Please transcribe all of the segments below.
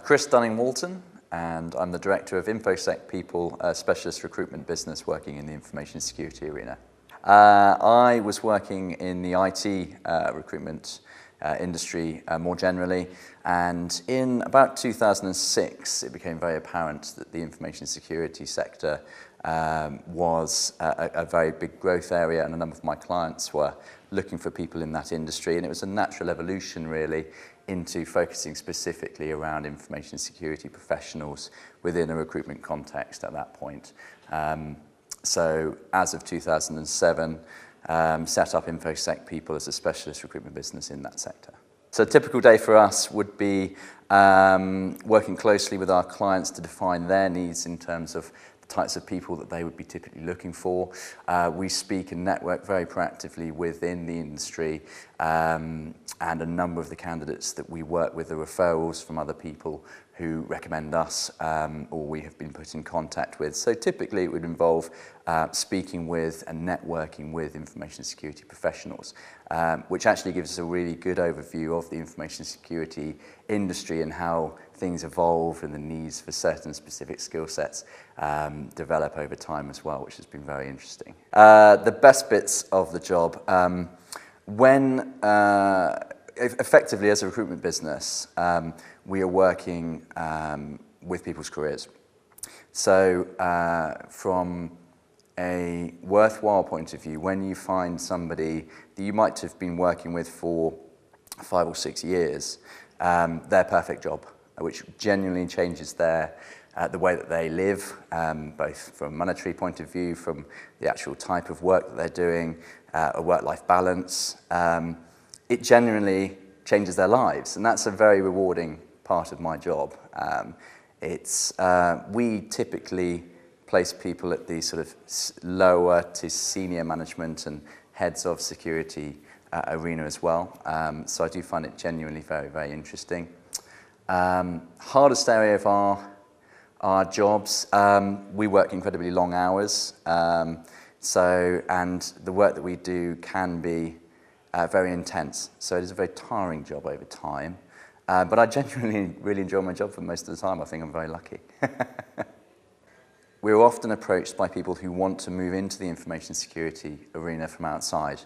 Chris Dunning-Walton, and I'm the director of InfoSec People, a specialist recruitment business working in the information security arena. I was working in the IT recruitment industry more generally, and in about 2006 it became very apparent that the information security sector was a very big growth area, and a number of my clients were looking for people in that industry, and it was a natural evolution really into focusing specifically around information security professionals within a recruitment context at that point. So as of 2007, set up InfoSec People as a specialist recruitment business in that sector. So a typical day for us would be working closely with our clients to define their needs in terms of the types of people that they would be typically looking for. We speak and network very proactively within the industry, and a number of the candidates that we work with are referrals from other people who recommend us or we have been put in contact with. So typically it would involve speaking with and networking with information security professionals, which actually gives us a really good overview of the information security industry and how things evolve and the needs for certain specific skill sets develop over time as well, which has been very interesting. The best bits of the job, effectively as a recruitment business, we are working with people's careers. So from a worthwhile point of view, when you find somebody that you might have been working with for 5 or 6 years, their perfect job, which genuinely changes the way that they live, both from a monetary point of view, from the actual type of work that they're doing, a work-life balance. It genuinely changes their lives, and that's a very rewarding part of my job. We typically place people at the sort of lower to senior management and heads of security arena as well. So I do find it genuinely very, very interesting. Hardest area of our jobs, we work incredibly long hours. And the work that we do can be very intense. So it is a very tiring job over time. But I genuinely really enjoy my job for most of the time. I think I'm very lucky. We're often approached by people who want to move into the information security arena from outside.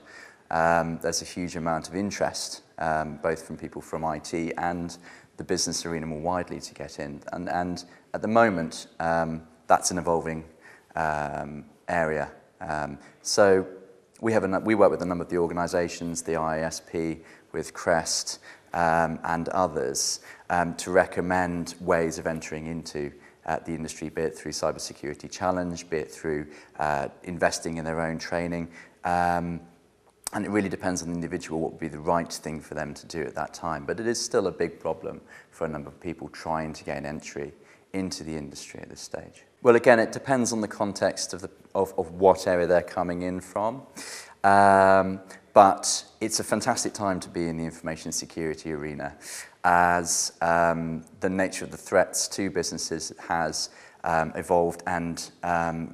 There's a huge amount of interest, both from people from IT and the business arena more widely to get in. And at the moment, that's an evolving area. So we work with a number of the organisations, the ISP, with Crest, and others, to recommend ways of entering into the industry, be it through cybersecurity challenge, be it through investing in their own training. And it really depends on the individual what would be the right thing for them to do at that time. But it is still a big problem for a number of people trying to gain entry into the industry at this stage. Well, again, it depends on the context of what area they're coming in from. But it's a fantastic time to be in the information security arena, as the nature of the threats to businesses has evolved and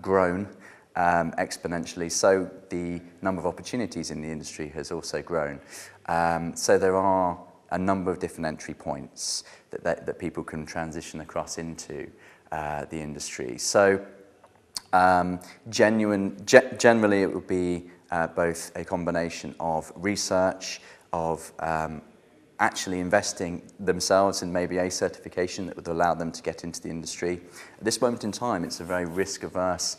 grown exponentially. So the number of opportunities in the industry has also grown. So there are a number of different entry points that people can transition across into the industry. So generally it would be both a combination of research, of actually investing themselves in maybe a certification that would allow them to get into the industry. At this moment in time, it's a very risk-averse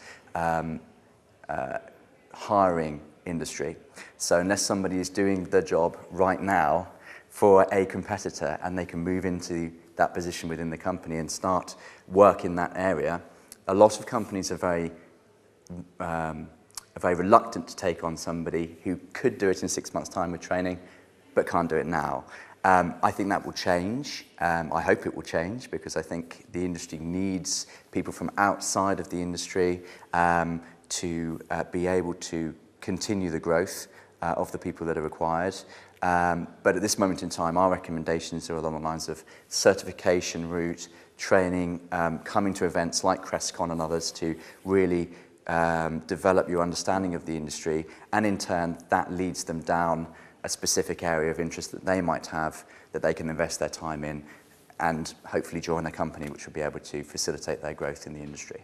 hiring industry. So unless somebody is doing the job right now for a competitor and they can move into that position within the company and start work in that area, a lot of companies are very reluctant to take on somebody who could do it in 6 months' time with training, but can't do it now. I think that will change. I hope it will change, because I think the industry needs people from outside of the industry to be able to continue the growth of the people that are required. But at this moment in time, our recommendations are along the lines of certification route, training, coming to events like CrestCon and others to really develop your understanding of the industry, and in turn that leads them down a specific area of interest that they might have, that they can invest their time in, and hopefully join a company which will be able to facilitate their growth in the industry.